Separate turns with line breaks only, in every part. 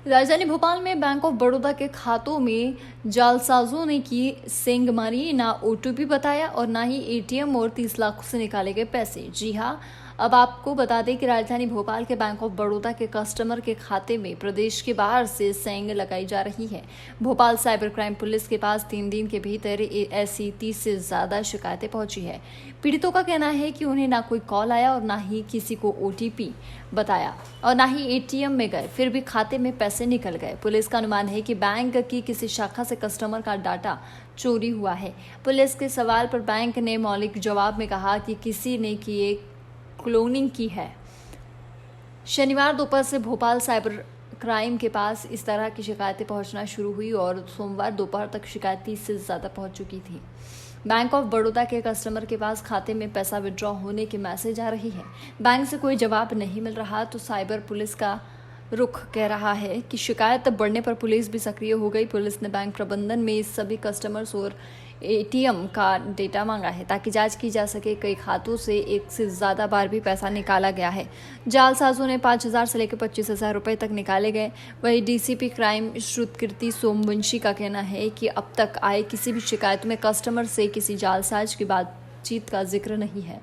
राजधानी भोपाल में bank of Baroda के खातों में जालसाजों ने की सेंधमारी। ना ओटीपी बताया और ना ही एटीएम और 30 लाख से निकाले गए पैसे। जी हां, अब आपको बता दें कि राजधानी भोपाल के बैंक ऑफ बड़ौदा के कस्टमर के खाते में प्रदेश के बाहर से सेंध लगाई जा रही है। भोपाल साइबर क्राइम पुलिस के पास 3 दिन के भीतर ऐसी 30 से ज्यादा शिकायतें पहुंची है। पीड़ितों का कहना है कि उन्हें ना कोई कॉल आया और ना ही किसी को ओटीपी बताया और ना ही एटीएम में गए, फिर भी खाते में पैसे निकल गए। पुलिस का अनुमान है कि बैंक की किसी शाखा से कस्टमर का डाटा चोरी हुआ है। पुलिस के सवाल पर बैंक ने मौलिक जवाब में कहा कि किसी ने किए क्लोनिंग की है। शनिवार दोपहर से भोपाल साइबर क्राइम के पास इस तरह की शिकायतें पहुंचना शुरू हुई और सोमवार दोपहर तक शिकायत 30 से ज़्यादा पहुंच चुकी थी। बैंक ऑफ बड़ौदा के कस्टमर के पास खाते में पैसा विड्रॉ होने के मैसेज आ रही है। बैंक से कोई जवाब नहीं मिल रहा तो साइबर पुलिस का रुख कह रहा है कि शिकायत बढ़ने पर पुलिस भी सक्रिय हो गई। पुलिस ने बैंक प्रबंधन में इस सभी कस्टमर्स और एटीएम का डेटा मांगा है ताकि जांच की जा सके। कई खातों से एक से ज़्यादा बार भी पैसा निकाला गया है। जालसाजों ने 5,000 से लेकर 25,000 रुपए तक निकाले गए। वहीं डीसीपी क्राइम श्रुतकीर्ति सोमवंशी का कहना है कि अब तक आए किसी भी शिकायत में कस्टमर से किसी जालसाज की बातचीत का जिक्र नहीं है।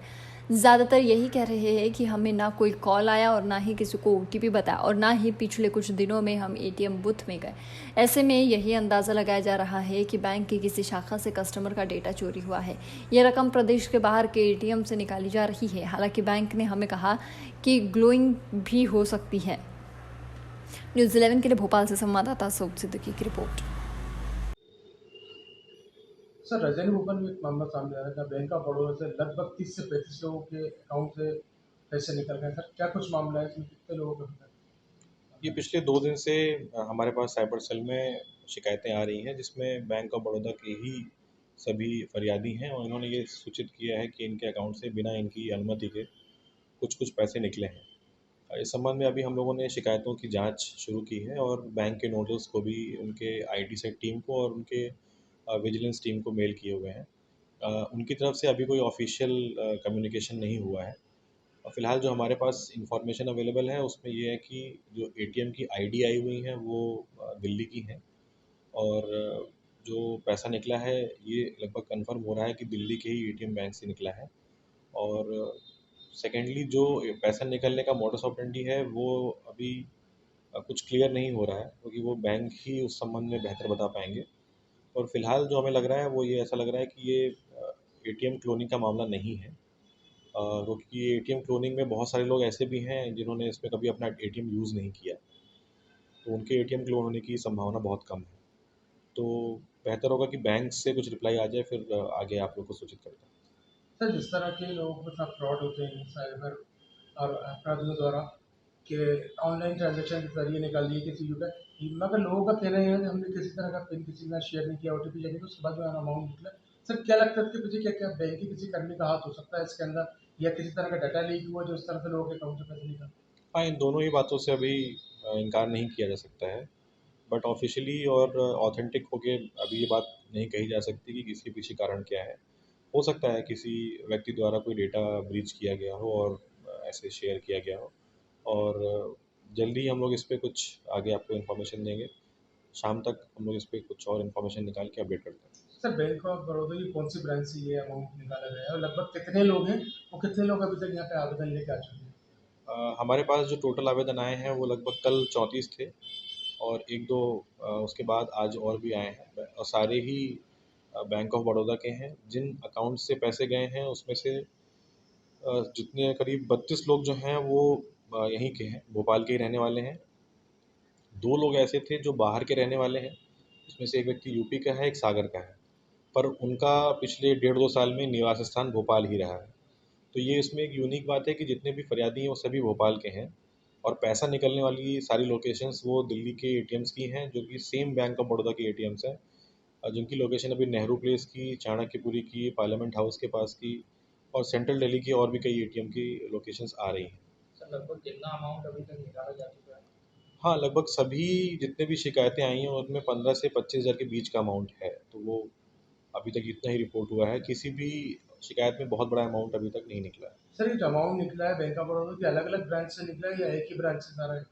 ज़्यादातर यही कह रहे हैं कि हमें ना कोई कॉल आया और ना ही किसी को ओटीपी बताया और ना ही पिछले कुछ दिनों में हम एटीएम बूथ में गए। ऐसे में यही अंदाज़ा लगाया जा रहा है कि बैंक की किसी शाखा से कस्टमर का डेटा चोरी हुआ है। यह रकम प्रदेश के बाहर के एटीएम से निकाली जा रही है। हालांकि बैंक ने हमें कहा कि ग्लोइंग भी हो सकती है। न्यूज़ 11 के लिए भोपाल से संवाददाता सऊद सिद्दीकी की रिपोर्ट।
सर, राजधानी भोपाल में एक मामला सामने आया था। बैंक ऑफ बड़ौदा से लगभग 30 से 35 लोगों के अकाउंट से पैसे निकल गए। सर, क्या कुछ मामला है, इसमें कितने लोगों का?
ये पिछले 2 दिन से हमारे पास साइबर सेल में शिकायतें आ रही हैं, जिसमें बैंक ऑफ बड़ौदा के ही सभी फरियादी हैं और इन्होंने ये सूचित किया है कि इनके अकाउंट से बिना इनकी अनुमति के कुछ कुछ पैसे निकले हैं। इस संबंध में अभी हम लोगों ने शिकायतों की जांच शुरू की है और बैंक के नोटिस को भी उनके आईटी सेट टीम को और उनके विजिलेंस टीम को मेल किए हुए हैं। उनकी तरफ से अभी कोई ऑफिशियल कम्युनिकेशन नहीं हुआ है। और फ़िलहाल जो हमारे पास इंफॉर्मेशन अवेलेबल है उसमें ये है कि जो एटीएम की आईडी आई हुई हैं वो दिल्ली की हैं और जो पैसा निकला है ये लगभग कंफर्म हो रहा है कि दिल्ली के ही एटीएम बैंक से निकला है। और सेकेंडली जो पैसा निकलने का मोडस ऑपरेंडी है वो अभी कुछ क्लियर नहीं हो रहा है, क्योंकि वो बैंक ही उस संबंध में बेहतर बता पाएंगे। और फिलहाल जो हमें लग रहा है वो ये ऐसा लग रहा है कि ये एटीएम क्लोनिंग का मामला नहीं है, क्योंकि एटीएम क्लोनिंग में बहुत सारे लोग ऐसे भी हैं जिन्होंने इसमें कभी अपना एटीएम यूज़ नहीं किया, तो उनके एटीएम क्लोन होने की संभावना बहुत कम है। तो बेहतर होगा कि बैंक से कुछ रिप्लाई आ जाए, फिर आगे आप लोग को सूचित करता हूँ।
सर, जिस तरह के लोगों के साथ फ्रॉड होते हैं साइबर और अपराधियों द्वारा कि ऑनलाइन ट्रांजैक्शन के जरिए निकाल दिए किसी का, मगर लोगों का कहना यह है कि हमने किसी तरह का पिन किसी के साथ शेयर नहीं किया, ओटीपी नहीं, तो उसके बाद में अमाउंट निकला। सर, क्या लगता है इसके पीछे क्या क्या बैंक की किसी कर्मी का हाथ हो सकता है इसके अंदर, या किसी तरह का डाटा लीक हुआ जो इस तरह से लोगों के अकाउंट से पैसे निकाल?
हाँ, इन दोनों ही बातों से अभी इनकार नहीं किया जा सकता है, बट ऑफिशियली और ऑथेंटिक होके अभी ये बात नहीं कही जा सकती कि इसके पीछे कारण क्या है। हो सकता है किसी व्यक्ति द्वारा कोई डेटा ब्रीच किया गया हो और ऐसे शेयर किया गया हो, और जल्दी ही हम लोग इस पे कुछ आगे आपको इन्फॉर्मेशन देंगे। शाम तक हम लोग इस पे कुछ और इन्फॉर्मेशन निकाल के अपडेट करते हैं।
सर, बैंक ऑफ बड़ौदा की कौन सी ब्रांच से ये अमाउंट निकाला गया है और लगभग कितने लोग हैं और कितने लोग अभी तक यहाँ पे आवेदन लेके आ चुके हैं?
हमारे पास जो टोटल आवेदन आए हैं वो लगभग कल 34 थे और एक दो उसके बाद आज और भी आए हैं, और सारे ही बैंक ऑफ बड़ौदा के हैं। जिन अकाउंट से पैसे गए हैं उसमें से जितने करीब 32 लोग जो हैं वो यहीं के हैं, भोपाल के ही रहने वाले हैं। 2 लोग ऐसे थे जो बाहर के रहने वाले हैं, उसमें से एक व्यक्ति यूपी का है, एक सागर का है, पर उनका पिछले 1.5-2 साल में निवास स्थान भोपाल ही रहा है। तो ये इसमें एक यूनिक बात है कि जितने भी फरियादी हैं वो सभी भोपाल के हैं और पैसा निकलने वाली सारी लोकेशंस वो दिल्ली के एटीएम्स की हैं, जो कि सेम बैंक ऑफ बड़ौदा के एटीएम्स हैं, जिनकी लोकेशन अभी नेहरू प्लेस की, चाणक्यपुरी की, पार्लियामेंट हाउस के पास की और सेंट्रल दिल्ली की और भी कई एटीएम की लोकेशंस आ रही हैं।
सर, लगभग कितना अमाउंट अभी तक निकाला जा चुका है?
हाँ, लगभग सभी जितने भी शिकायतें आई हैं उसमें 15 से 25 हज़ार के बीच का अमाउंट है, तो वो अभी तक इतना ही रिपोर्ट हुआ है। किसी भी शिकायत में बहुत बड़ा अमाउंट अभी तक नहीं निकला है।
सर, ये जो अमाउंट निकला है बैंक ऑफ बड़ौदा की अलग-अलग ब्रांच से निकला है या एक ही ब्रांच से सारा है?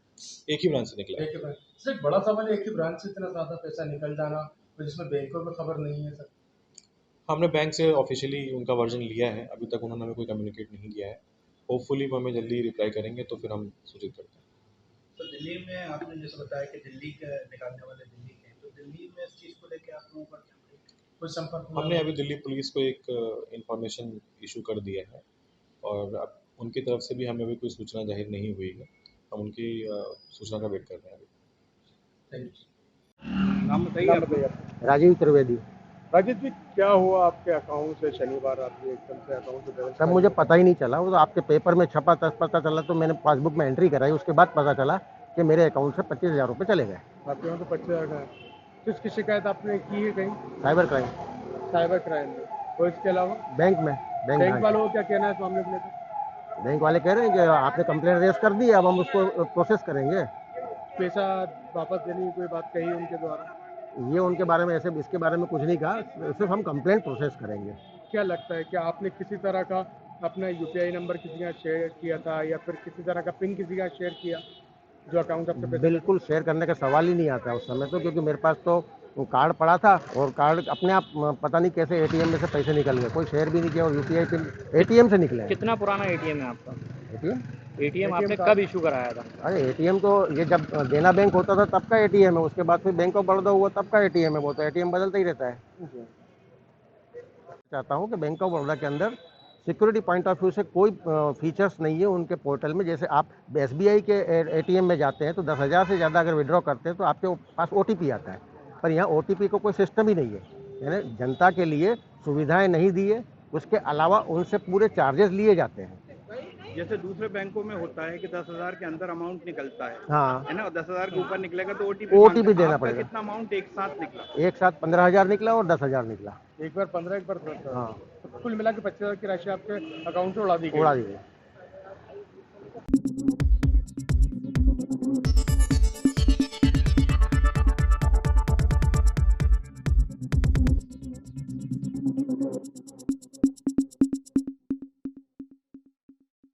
एक ही ब्रांच से निकला है।
एक ही ब्रांच। सर, एक बड़ा सवाल है एक ही ब्रांच से इतना ज़्यादा पैसा निकल जाना और जिसमें बैंकों में खबर नहीं है सर।
हमने बैंक से ऑफ़िशियली उनका वर्ज़न लिया है, अभी तक उन्होंने हमें कोई कम्युनिकेट नहीं किया है। होपफुली वो हमें जल्दी रिप्लाई करेंगे तो फिर हम सूचित करते हैं।
तो दिल्ली में आपने जैसे बताया कि दिल्ली के निकालने वाले दिल्ली के हैं, तो दिल्ली में इस चीज़ को लेके आप लोगों का क्या
कोई संपर्क हुआ
हमने
नहीं?
अभी दिल्ली पुलिस को एक इन्फॉर्मेशन इश्यू कर दिया है और अब उनकी तरफ से भी हमें अभी कोई सूचना ज़ाहिर नहीं हुई है। हम उनकी सूचना का वेट कर रहे हैं अभी।
Thank you.
नाम बताइए आप।
राजीव त्रिवेदी।
राजेश जी, क्या हुआ आपके अकाउंट से शनिवार आपके एकदम से अकाउंट से बैलेंस
तब मुझे पता ही नहीं चला, वो तो आपके पेपर में छपा तब पता चला, तो मैंने पासबुक में एंट्री कराई, उसके बाद पता चला कि मेरे अकाउंट से 25,000 रुपये चले गए।
आपके वहाँ तो 25,000 का है। तो इसकी शिकायत आपने की है कहीं
साइबर क्राइम
साइबर क्राइम में? और इसके अलावा
बैंक में।
बैंक वालों को क्या कहना है इस मामले को लेकर?
बैंक वाले कह रहे हैं कि आपने कंप्लेंट रेज कर दी, अब हम उसको प्रोसेस करेंगे।
पैसा वापस देने की कोई बात कही उनके द्वारा?
ये उनके बारे में ऐसे इसके बारे में कुछ नहीं कहा, सिर्फ हम कंप्लेंट प्रोसेस करेंगे।
क्या लगता है कि आपने किसी तरह का अपना यूपीआई नंबर किसी का शेयर किया था या फिर किसी तरह का पिन किसी का शेयर किया जो अकाउंट आपसे पैसे?
बिल्कुल शेयर करने का सवाल ही नहीं आता उस समय तो, क्योंकि मेरे पास तो वो कार्ड पड़ा था और कार्ड अपने आप पता नहीं कैसे एटीएम में से पैसे निकल गए, कोई शेयर भी नहीं किया और यूपीआई पिन एटीएम से निकले।
कितना पुराना एटीएम है आपका?
एटीएम
एटीएम आपने कब इशू कराया था?
अरे एटीएम तो ये जब देना बैंक होता था तब का एटीएम है, उसके बाद फिर बैंक ऑफ बड़ौदा हुआ तब का एटीएम है, वो तो एटीएम बदलता ही रहता है। चाहता हूँ कि बैंक ऑफ बड़ौदा के अंदर सिक्योरिटी पॉइंट ऑफ व्यू से कोई फीचर्स नहीं है उनके पोर्टल में। जैसे आप एसबीआई के एटीएम में जाते हैं तो 10,000 से ज़्यादा अगर विड्रॉ करते हैं तो आपके पास ओटीपी आता है, पर यहाँ ओटीपी को कोई सिस्टम ही नहीं है, यानी जनता के लिए सुविधाएं नहीं दी है, उसके अलावा उनसे पूरे चार्जेस लिए जाते हैं।
जैसे दूसरे बैंकों में होता है कि 10,000 के अंदर अमाउंट निकलता
हाँ,
है ना, और 10,000 के ऊपर निकलेगा तो
OTP देना पड़ेगा।
कितना अमाउंट एक साथ निकला?
एक साथ 15,000 निकला और 10,000 निकला।
एक बार 15, एक बार 10,000।
हाँ,
तो कुल मिला के 25,000 की राशि आपके अकाउंट से उड़ा दी गई।
उड़ा दी गई।